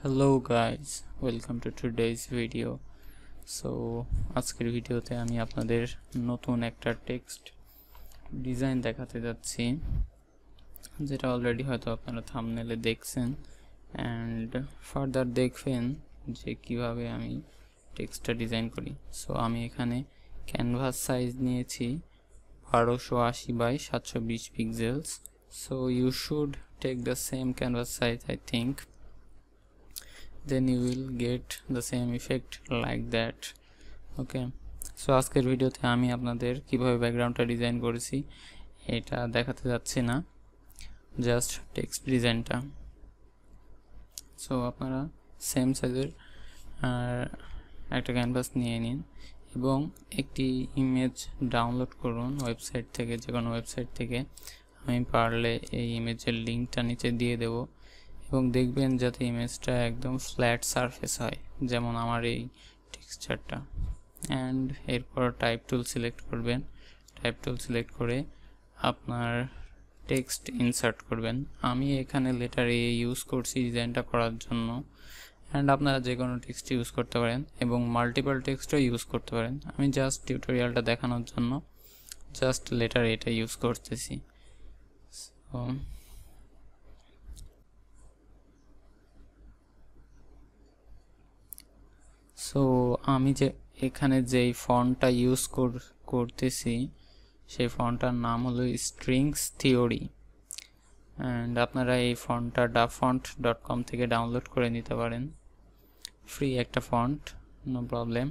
Hello guys, welcome to today's video. So আজকের ভিডিওতে আমি আপনাদের নতুন একটা টেক্সট ডিজাইন দেখাতে যাচ্ছি, যেটা অলরেডি হয়তো আপনারা থাম্বনেলে দেখছেন এন্ড ফার্দার দেখবেন যে কিভাবে আমি টেক্সটটা ডিজাইন করি। সো আমি এখানে ক্যানভাস সাইজ নিয়েছি 1280 by 720 pixels. So you should take the same canvas size, I think. Then you will get the same effect like that. Okay, so আজকের ভিডিওতে আমি আপনাদের কিভাবে ব্যাকগ্রাউন্ডটা ডিজাইন করেছি এটা দেখাতে যাচ্ছি না, জাস্ট টেক্সট ডিজাইনটা। সো আপনারা সেম সাইজের একটা ক্যানভাস নিয়ে নিন এবং একটি ইমেজ ডাউনলোড করুন ওয়েবসাইট থেকে, যে কোনো ওয়েবসাইট থেকে। আমি পারলে এই ইমেজের লিঙ্কটা নিচে দিয়ে দেব এবং দেখবেন যাতে ইমেজটা একদম ফ্ল্যাট সারফেস হয়, যেমন আমার এই টেক্সচারটা। অ্যান্ড এরপর টাইপ টুল সিলেক্ট করবেন। টাইপ টুল সিলেক্ট করে আপনার টেক্সট ইনসার্ট করবেন। আমি এখানে লেটার এ ইউজ করছি ডিজাইনটা করার জন্য, অ্যান্ড আপনারা যে কোনো টেক্সট ইউজ করতে পারেন এবং মাল্টিপল টেক্সটও ইউজ করতে পারেন। আমি জাস্ট টিউটোরিয়ালটা দেখানোর জন্য জাস্ট লেটার এটা ইউজ করতেছি। সো আমি যে এখানে যেই ফন্টটা ইউজ করতেছি সেই ফন্টটার নাম হলো স্ট্রিংস থিওরি, অ্যান্ড আপনারা এই ফন্টটা dafont.com থেকে ডাউনলোড করে নিতে পারেন। ফ্রি একটা ফন্ট, নো প্রবলেম।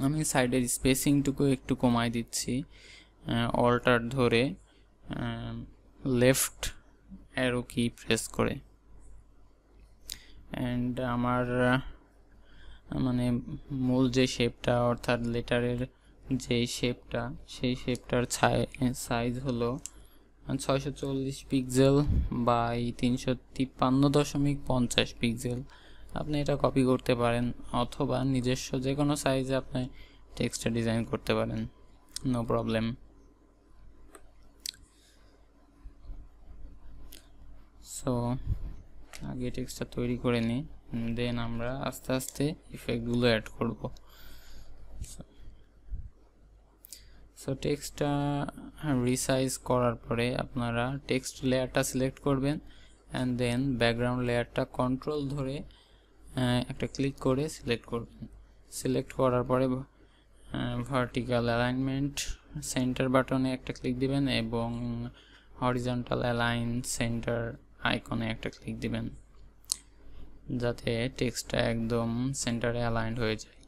আমি সাইডের স্পেসিংটুকু একটু কমাই দিচ্ছি, অল্টার ধরে লেফট অ্যারো কি প্রেস করে। অ্যান্ড আমার মানে মূল যে শেপটা, অর্থাৎ লেটারের যে শেপটা, সেই শেপটার সাইজ হলো 640 পিক্সেল বাই 353.50 পিক্সেল। আপনি এটা কপি করতে পারেন অথবা নিজস্ব যে কোনো সাইজে আপনি টেক্সটটা ডিজাইন করতে পারেন, নো প্রবলেম। সো আগে টেক্সটটা তৈরি করে নিই, দেন আমরা আস্তে আস্তে ইফেক্টগুলো অ্যাড করব। সো টেক্সটটা রিসাইজ করার পরে আপনারা টেক্সট লেয়ারটা সিলেক্ট করবেন অ্যান্ড দেন ব্যাকগ্রাউন্ড লেয়ারটা কন্ট্রোল ধরে একটা ক্লিক করে সিলেক্ট করবেন। সিলেক্ট করার পরে ভার্টিক্যাল অ্যালাইনমেন্ট সেন্টার বাটনে একটা ক্লিক দিবেন এবং হরিজন্টাল অ্যালাইন সেন্টার আইকনে একটা ক্লিক দিবেন, যাতে টেক্সটটা একদম সেন্টারে অ্যালাইন্ড হয়ে যায়।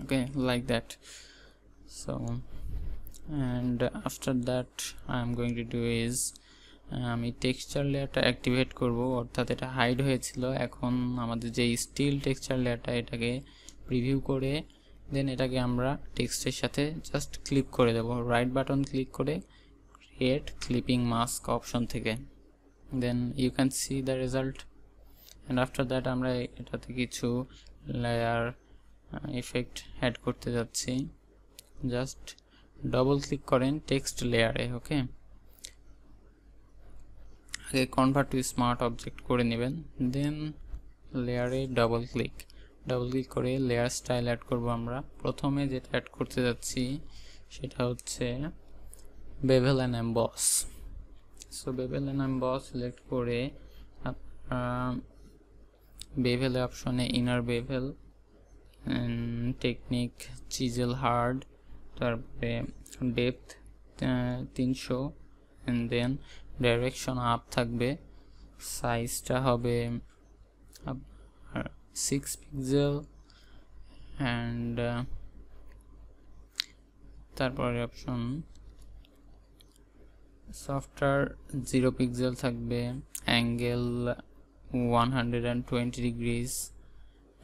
Okay, like that. So and after that I am going to do is আমি টেক্সচার লেয়ারটা অ্যাক্টিভেট করব, অর্থাৎ এটা হাইড হয়েছিল। এখন আমাদের যে স্টিল টেক্সচার লেয়ারটা, এটাকে প্রিভিউ করে দেন এটাকে আমরা টেক্সটের সাথে জাস্ট ক্লিপ করে দেব। রাইট বাটন ক্লিক করে ক্রিয়েট ক্লিপিং মাস্ক অপশন থেকে, then you can see the result. And after that আমরা এটাতে কিছু লেয়ার ইফেক্ট অ্যাড করতে যাচ্ছি। জাস্ট ডবল ক্লিক করেন টেক্সট লেয়ারে। ওকে, আগে কনভার্ট টু স্মার্ট অবজেক্ট করে নেবেন, দেন লেয়ারে ডবল ক্লিক করে লেয়ার স্টাইল অ্যাড করব। আমরা প্রথমে যেটা অ্যাড করতে যাচ্ছি সেটা হচ্ছে bevel and emboss. So bevel and emboss select করে বেভেল অপশনে inner bevel, technique chisel hard, তারপরে depth 300, and then direction up থাকবে। সাইজটা হবে 6 পিক্সেল, অ্যান্ড তারপরে অপশন সফটওয়্যার 0 পিক্সেল থাকবে, অ্যাঙ্গেল 120 ডিগ্রিজ,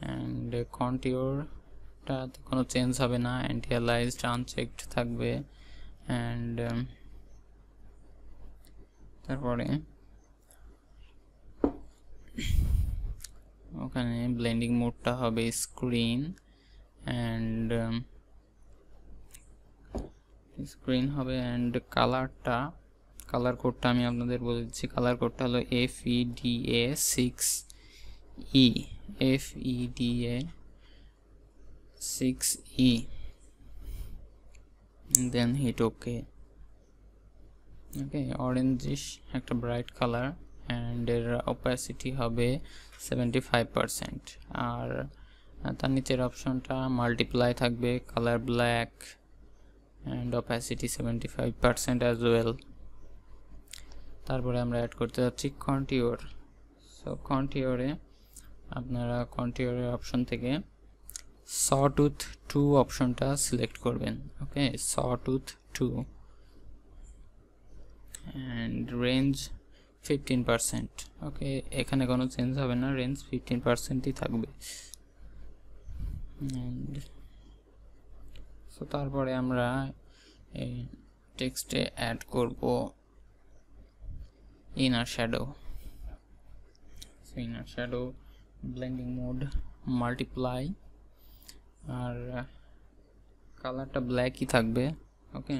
অ্যান্ড কন্টিওরটা কোনো চেঞ্জ হবে না, অ্যান্টি অ্যালাইজড আনচেকড থাকবে। অ্যান্ড তারপরে ওখানে ব্লেন্ডিং মোডটা হবে স্ক্রিন, অ্যান্ড স্ক্রিন হবে, অ্যান্ড কালারটা কালার কোডটা আমি আপনাদের বলে দিচ্ছি। কালার কোডটা হলো FEDA6E, FEDA6E, দেন হিট ওকে। ওকে, অরেঞ্জিশ একটা ব্রাইট কালার, অ্যান্ড এর অপাসিটি হবে 75%। আর তার নিচের অপশনটা মাল্টিপ্লাই থাকবে, colour black, and opacity 75% as well. তারপরে আমরা অ্যাড করতে যাচ্ছি কন্টিওর। সো কন্টিওরে আপনারা কন্টিওরের অপশন থেকে সটুথ 2 অপশনটা সিলেক্ট করবেন। ওকে, সটুথ 2 অ্যান্ড রেঞ্জ 15%। ওকে, এখানে কোনো চেঞ্জ হবে না, রেঞ্জ 15%ই থাকবে। সো তারপরে আমরা এই টেক্সটে অ্যাড করব inner shadow. So inner shadow blending mode multiply, আর কালারটা ব্ল্যাকই থাকবে। Okay,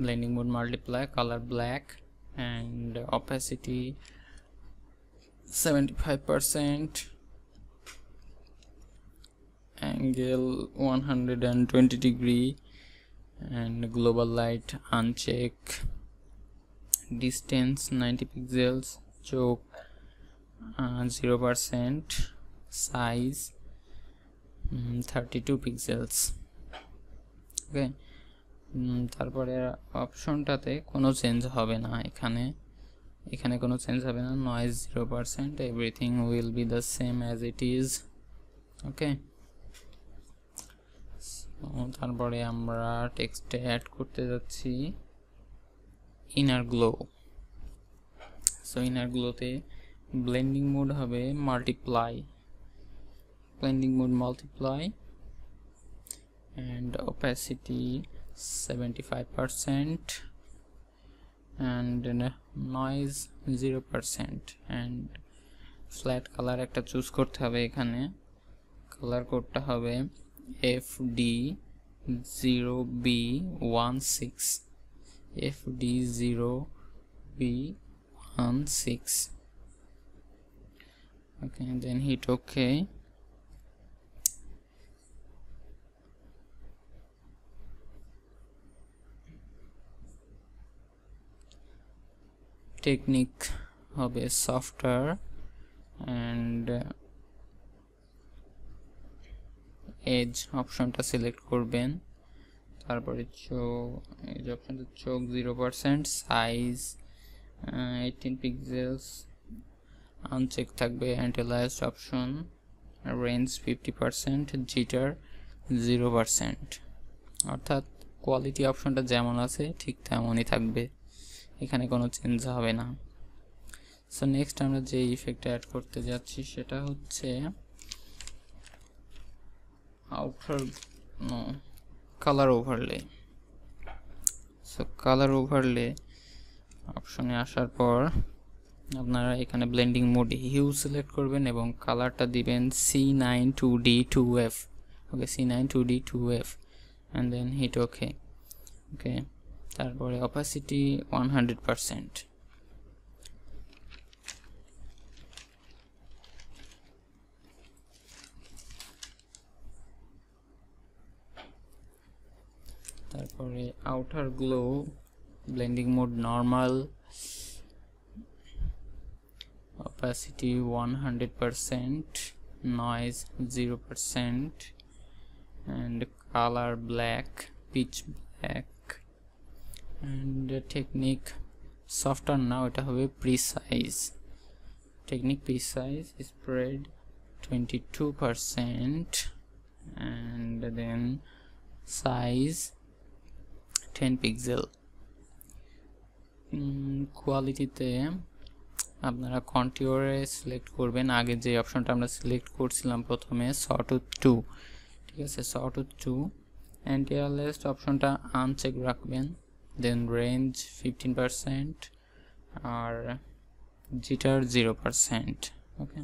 blending mode multiply, colour black, and opacity 75%, angle 120 degree, and global light uncheck, distance 90 pixels, choke 0%, size 32 pixels. Okay, তারপরে অপশনটাতে কোনো চেঞ্জ হবে না, এখানে কোনো চেঞ্জ হবে না, noise 0%, everything will be the same as it is. Okay, তারপরে আমরা টেক্সটে অ্যাড করতে যাচ্ছি ইনার গ্লো। সো ইনার গ্লোতে ব্লেন্ডিং মোড হবে multiply, and opacity 75%, and noise 0%, and flat color একটা চুজ করতে হবে। এখানে কালার কোডটা হবে FD0B16, FD0B16. Okay, and then hit OK. Technique হবে সফটওয়্যার, অ্যান্ড এজ অপশনটা সিলেক্ট করবেন। তারপরে এজ অপশনটা চোখ 0%, সাইজ 18 পিক্সেলস, আনচেক থাকবে, অ্যান্টিলাইজড অপশন, রেঞ্জ 50%, জিটার 0%। অর্থাৎ কোয়ালিটি অপশনটা যেমন আছে ঠিক তেমনই থাকবে, এখানে কোনো চেঞ্জ হবে না। সো নেক্সট আমরা যে ইফেক্টটা অ্যাড করতে যাচ্ছি সেটা হচ্ছে colour overlay. So colour overlay অপশনে আসার পর আপনারা এখানে ব্লেন্ডিং মোড হিউ সিলেক্ট করবেন এবং কালারটা দিবেন C9 2D2F। Okay, C9 2D2F, and then hit OK. ওকে, তারপরে অপাসিটি 100%। তারপরে outer glow blending mode normal, opacity 100%, noise 0%, and color black, pitch black, and technique softer now এটা হবে precise, technique precise spread 22%, and then size 10 pixel. কোয়ালিটিতে আপনারা কন্টিওরে select করবেন, আগে যে অপশনটা আমরা সিলেক্ট করছিলাম প্রথমে সটুথ 2, ঠিক আছে, সটুথ 2, অ্যান্টিলাইজড অপশনটা আনচেক রাখবেন, দেন রেঞ্জ 15%, আর জিটার 0%। ওকে,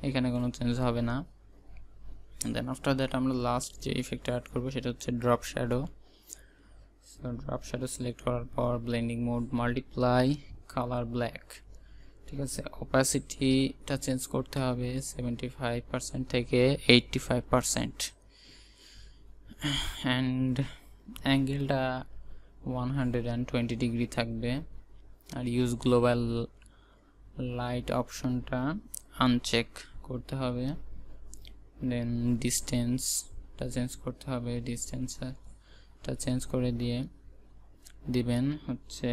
এখানে কোনো চেঞ্জ হবে না। দেন আফটার দ্যাট আমরা লাস্ট যে ইফেক্টটা অ্যাড করবো সেটা হচ্ছে drop shadow. So drop shadow select করার পর blending mode multiply colour black, ঠিক আছে। অপাসিটিটা চেঞ্জ করতে হবে 75% থেকে 85%, অ্যান্ড অ্যাঙ্গেলটা 120 ডিগ্রি থাকবে। আর ইউজ গ্লোবাল লাইট অপশনটা আনচেক করতে হবে। দেন ডিস্টেন্সটা চেঞ্জ করতে হবে, ডিস্টেন্সটা চেঞ্জ করে দিয়ে দিবেন হচ্ছে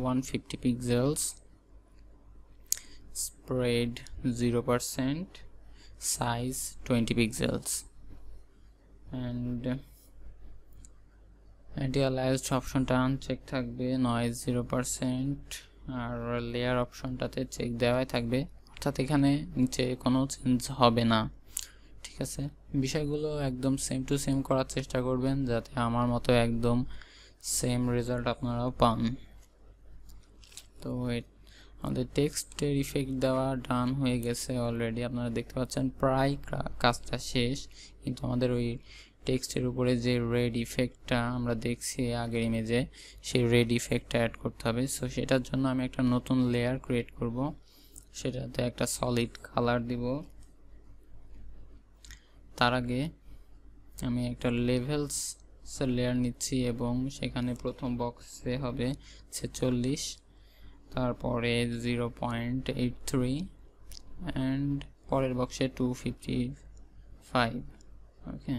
150 pixels, spread 0%, size 20 pixels, and idealised অপশনটা আনচেক থাকবে, নয়েজ 0%, আর লেয়ার অপশনটাতে চেক দেওয়াই থাকবে, অর্থাৎ এখানে নিচে কোনো চেঞ্জ হবে না, ঠিক আছে। বিষয়গুলো একদম সেম টু সেম করার চেষ্টা করবেন যাতে আমার মতো একদম সেম রেজাল্ট আপনারাও পান। তো আমাদের টেক্সটের ইফেক্ট দেওয়া ডান হয়ে গেছে অলরেডি, আপনারা দেখতে পাচ্ছেন প্রায় কাজটা শেষ, কিন্তু আমাদের ওই টেক্সটের উপরে যে রেড ইফেক্টটা আমরা দেখছি আগের ইমেজে, সেই রেড ইফেক্টটা অ্যাড করতে হবে। সো সেটার জন্য আমি একটা নতুন লেয়ার ক্রিয়েট করব, সেটাতে একটা সলিড কালার দিব। তার আগে আমি একটা লেভেলস লেয়ার নিচ্ছি এবং সেখানে প্রথম বক্সে হবে 46, তারপরে 0.83, অ্যান্ড পরের বক্সে 255। ওকে,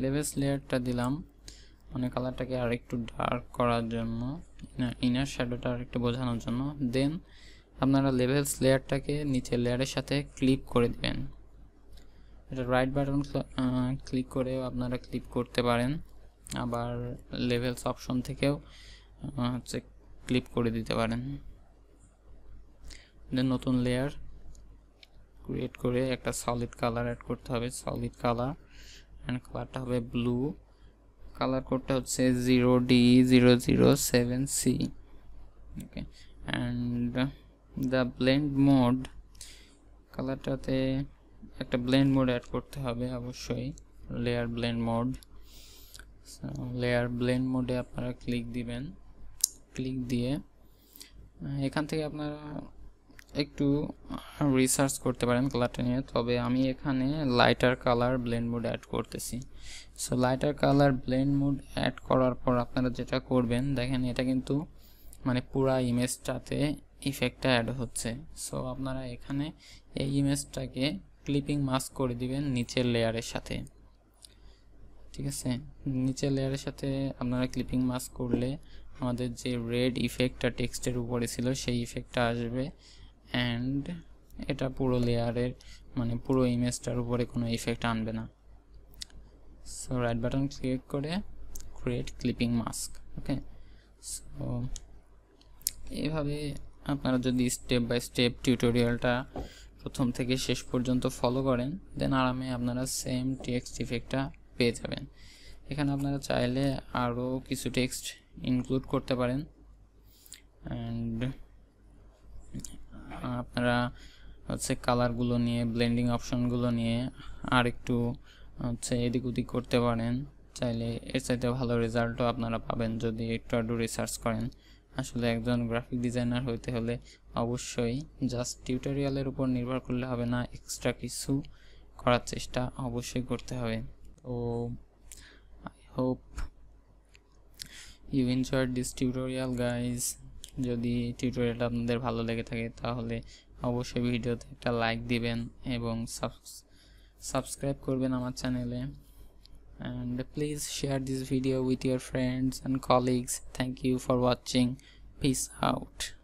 লেভেলস লেয়ারটা দিলাম মানে কালারটাকে আর একটু ডার্ক করার জন্য, ইনার শ্যাডোটা আর একটু বোঝানোর জন্য। দেন আপনারা লেভেলস লেয়ারটাকে নিচের লেয়ারের সাথে ক্লিপ করে দিবেন। এটা রাইট বাটন ক্লিক করেও আপনারা ক্লিপ করতে পারেন, আবার লেভেলস অপশন থেকেও হচ্ছে ক্লিপ করে দিতে পারেন। দেন নতুন লেয়ার ক্রিয়েট করে একটা সলিড কালার অ্যাড করতে হবে, সলিড কালার, অ্যান্ড কালারটা হবে ব্লু, কালার কোডটা হচ্ছে 0D007C। Okay, and the blend mode, কালারটাতে একটা ব্লেন্ড মোড অ্যাড করতে হবে অবশ্যই, layer blend mode. Layer blend মোডে আপনারা ক্লিক দিবেন, ক্লিক দিয়ে এখান থেকে আপনারা একটু রিসার্চ করতে পারেন কালারটা নিয়ে, তবে আমি এখানে lighter colour blend mode add করতেছি। So lighter colour blend mode add করার পর আপনারা যেটা করবেন দেখেন, এটা কিন্তু মানে পুরা ইমেজটাতে ইফেক্টটা অ্যাড হচ্ছে। সো আপনারা এখানে এই ইমেজটাকে ক্লিপিং মাস্ক করে দিবেন নিচের লেয়ারের সাথে, ঠিক আছে। নিচের লেয়ারের সাথে আপনারা ক্লিপিং মাস্ক করলে আমাদের যে রেড ইফেক্টটা টেক্সটের উপরে ছিল সেই ইফেক্টটা আসবে, অ্যান্ড এটা পুরো লেয়ারের মানে পুরো ইমেজটার উপরে কোনো ইফেক্ট আনবে না। সো রাইট বাটন ক্লিক করে ক্রিয়েট ক্লিপিং মাস্ক। ওকে, সো এইভাবে আপনারা যদি স্টেপ বাই স্টেপ টিউটোরিয়ালটা প্রথম থেকে শেষ পর্যন্ত ফলো করেন, দেন আরামে আপনারা সেম টেক্সট ইফেক্টটা পেয়ে যাবেন। এখানে আপনারা চাইলে আরও কিছু টেক্সট ইনক্লুড করতে পারেন, অ্যান্ড আপনারা হচ্ছে কালারগুলো নিয়ে, ব্লেন্ডিং অপশনগুলো নিয়ে আর একটু হচ্ছে এদিক ওদিক করতে পারেন। চাইলে এর চাইতে ভালো রেজাল্টও আপনারা পাবেন যদি একটু আধটু রিসার্চ করেন। আসলে একজন গ্রাফিক ডিজাইনার হইতে হলে অবশ্যই জাস্ট টিউটোরিয়ালের উপর নির্ভর করলে হবে না, এক্সট্রা কিছু করার চেষ্টা অবশ্যই করতে হবে। তো I hope you enjoyed this tutorial guys. যদি টিউটোরিয়ালটা আপনাদের ভালো লেগে থাকে তাহলে অবশ্যই ভিডিওতে একটা লাইক দিবেন এবং সাবস্ক্রাইব করবেন আমার চ্যানেলে, and please share this video with your friends and colleagues. Thank you for watching. Peace out.